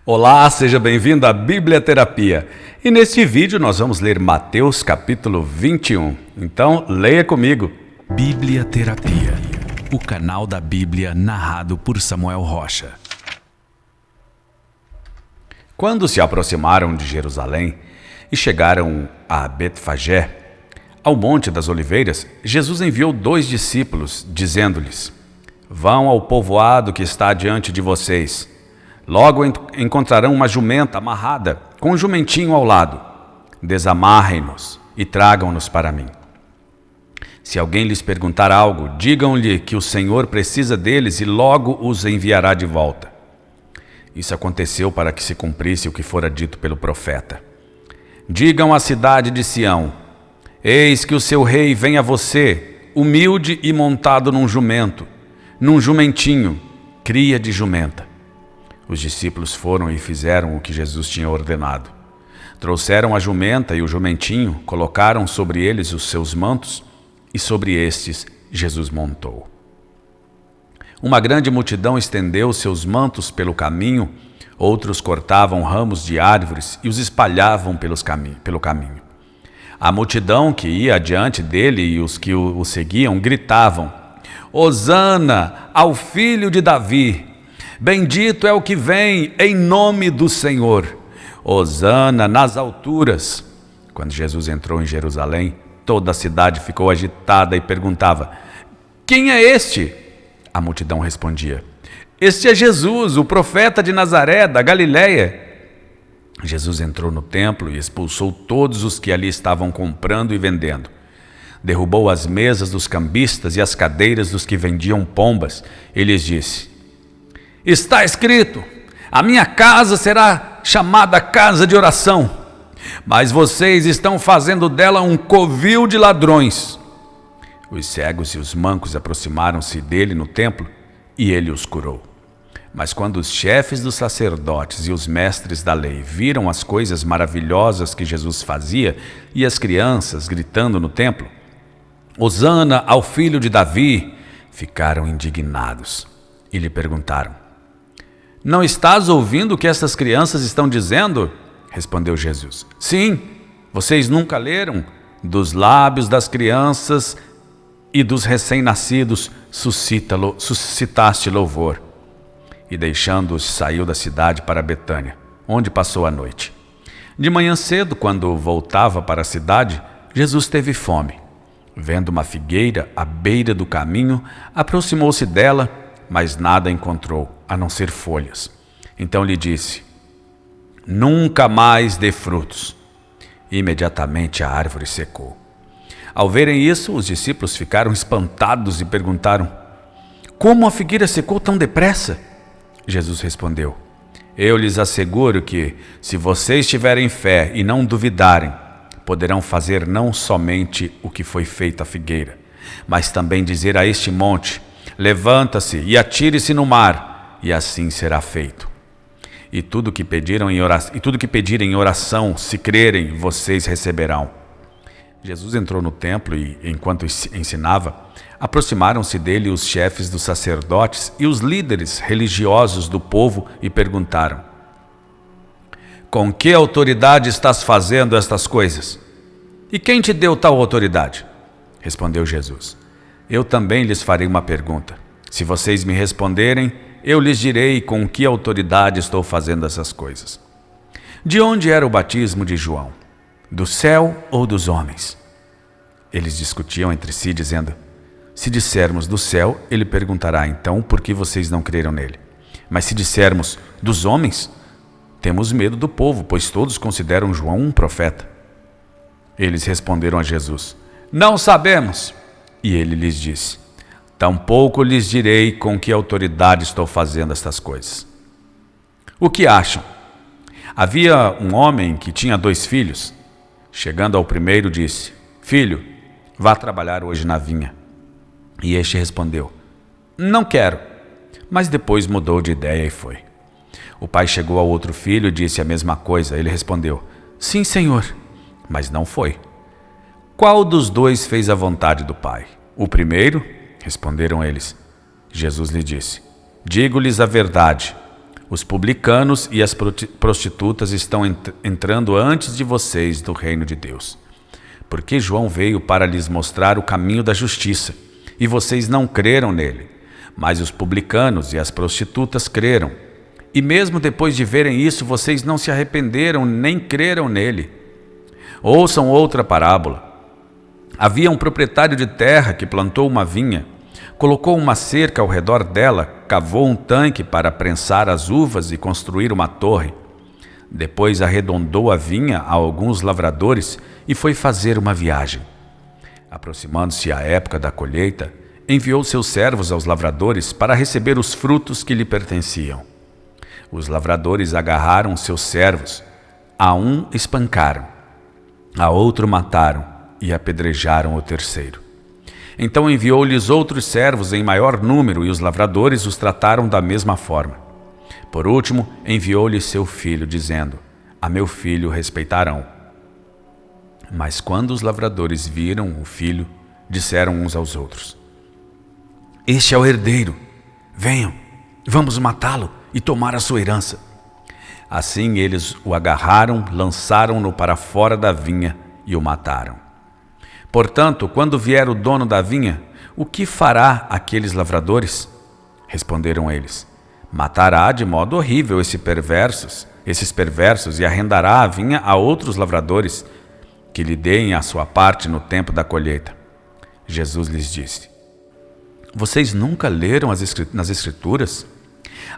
Olá, seja bem-vindo à Biblioterapia. E neste vídeo nós vamos ler Mateus capítulo 21. Então, leia comigo. Biblioterapia, o canal da Bíblia narrado por Samuel Rocha. Quando se aproximaram de Jerusalém e chegaram a Betfagé, ao Monte das Oliveiras, Jesus enviou 2 discípulos, dizendo-lhes: Vão ao povoado que está diante de vocês. Logo encontrarão uma jumenta amarrada, com um jumentinho ao lado. Desamarrem-nos e tragam-nos para mim. Se alguém lhes perguntar algo, digam-lhe que o Senhor precisa deles e logo os enviará de volta. Isso aconteceu para que se cumprisse o que fora dito pelo profeta. Digam à cidade de Sião: Eis que o seu rei vem a você, humilde e montado num jumento, num jumentinho, cria de jumenta. Os discípulos foram e fizeram o que Jesus tinha ordenado. Trouxeram a jumenta e o jumentinho, colocaram sobre eles os seus mantos, e sobre estes Jesus montou. Uma grande multidão estendeu seus mantos pelo caminho, outros cortavam ramos de árvores e os espalhavam pelo caminho. A multidão que ia adiante dele e os que o seguiam gritavam: Hosana ao filho de Davi! Bendito é o que vem em nome do Senhor. Hosana nas alturas. Quando Jesus entrou em Jerusalém, toda a cidade ficou agitada e perguntava: Quem é este? A multidão respondia: Este é Jesus, o profeta de Nazaré, da Galileia. Jesus entrou no templo e expulsou todos os que ali estavam comprando e vendendo. Derrubou as mesas dos cambistas e as cadeiras dos que vendiam pombas e lhes disse: Está escrito, a minha casa será chamada casa de oração, mas vocês estão fazendo dela um covil de ladrões. Os cegos e os mancos aproximaram-se dele no templo e ele os curou. Mas quando os chefes dos sacerdotes e os mestres da lei viram as coisas maravilhosas que Jesus fazia e as crianças gritando no templo: Hosana ao filho de Davi, ficaram indignados e lhe perguntaram: Não estás ouvindo o que essas crianças estão dizendo? Respondeu Jesus: Sim, vocês nunca leram? Dos lábios das crianças e dos recém-nascidos suscitaste louvor. E deixando-os, saiu da cidade para Betânia, onde passou a noite. De manhã cedo, quando voltava para a cidade, Jesus teve fome. Vendo uma figueira à beira do caminho, aproximou-se dela, mas nada encontrou, a não ser folhas. Então lhe disse: Nunca mais dê frutos. Imediatamente a árvore secou. Ao verem isso, os discípulos ficaram espantados e perguntaram: Como a figueira secou tão depressa? Jesus respondeu: Eu lhes asseguro que, se vocês tiverem fé e não duvidarem, poderão fazer não somente o que foi feito à figueira, mas também dizer a este monte: Levanta-se e atire-se no mar, e assim será feito. E tudo que pedirem em oração, se crerem, vocês receberão. Jesus entrou no templo e, enquanto ensinava, aproximaram-se dele os chefes dos sacerdotes e os líderes religiosos do povo e perguntaram: Com que autoridade estás fazendo estas coisas? E quem te deu tal autoridade? Respondeu Jesus: Eu também lhes farei uma pergunta. Se vocês me responderem, eu lhes direi com que autoridade estou fazendo essas coisas. De onde era o batismo de João? Do céu ou dos homens? Eles discutiam entre si, dizendo: Se dissermos do céu, ele perguntará então por que vocês não creram nele. Mas se dissermos dos homens, temos medo do povo, pois todos consideram João um profeta. Eles responderam a Jesus: Não sabemos. E ele lhes disse: Tampouco lhes direi com que autoridade estou fazendo estas coisas. O que acham? Havia um homem que tinha 2 filhos. Chegando ao primeiro, disse: Filho, vá trabalhar hoje na vinha. E este respondeu: Não quero. Mas depois mudou de ideia e foi. O pai chegou ao outro filho e disse a mesma coisa. Ele respondeu: Sim, senhor. Mas não foi. Qual dos 2 fez a vontade do pai? O primeiro? Responderam eles. Jesus lhe disse: Digo-lhes a verdade. Os publicanos e as prostitutas estão entrando antes de vocês no reino de Deus. Porque João veio para lhes mostrar o caminho da justiça, e vocês não creram nele. Mas os publicanos e as prostitutas creram. E mesmo depois de verem isso, vocês não se arrependeram nem creram nele. Ouçam outra parábola. Havia um proprietário de terra que plantou uma vinha, colocou uma cerca ao redor dela, cavou um tanque para prensar as uvas e construir uma torre. Depois arredondou a vinha a alguns lavradores e foi fazer uma viagem. Aproximando-se a época da colheita, enviou seus servos aos lavradores para receber os frutos que lhe pertenciam. Os lavradores agarraram seus servos, a um espancaram, a outro mataram e apedrejaram o terceiro. Então enviou-lhes outros servos em maior número e os lavradores os trataram da mesma forma. Por último, enviou-lhes seu filho, dizendo: a meu filho respeitarão. Mas quando os lavradores viram o filho, disseram uns aos outros: este é o herdeiro. Venham, vamos matá-lo e tomar a sua herança. Assim eles o agarraram, lançaram-no para fora da vinha e o mataram. Portanto, quando vier o dono da vinha, o que fará aqueles lavradores? Responderam eles: matará de modo horrível esses perversos e arrendará a vinha a outros lavradores, que lhe deem a sua parte no tempo da colheita. Jesus lhes disse: vocês nunca leram nas Escrituras?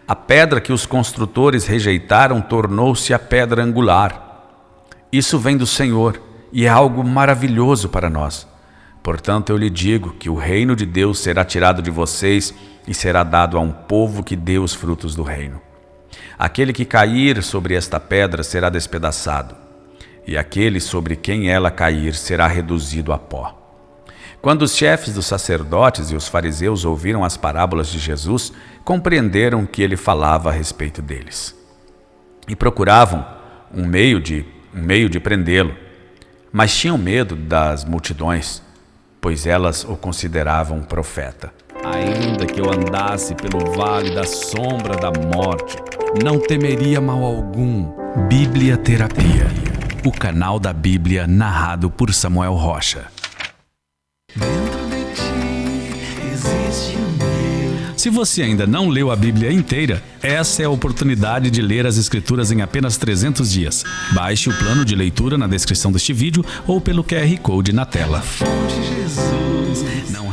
A pedra que os construtores rejeitaram tornou-se a pedra angular. Isso vem do Senhor e é algo maravilhoso para nós. Portanto, eu lhe digo que o reino de Deus será tirado de vocês e será dado a um povo que dê os frutos do reino. Aquele que cair sobre esta pedra será despedaçado, e aquele sobre quem ela cair será reduzido a pó. Quando os chefes dos sacerdotes e os fariseus ouviram as parábolas de Jesus, compreenderam que ele falava a respeito deles. E procuravam um meio de prendê-lo, mas tinham medo das multidões, pois elas o consideravam profeta. Ainda que eu andasse pelo vale da sombra da morte, não temeria mal algum. Bíblia Terapia, o canal da Bíblia narrado por Samuel Rocha. Dentro de ti existe um Deus. Se você ainda não leu a Bíblia inteira, essa é a oportunidade de ler as Escrituras em apenas 300 dias. Baixe o plano de leitura na descrição deste vídeo ou pelo QR Code na tela. Fonte Jesus. Não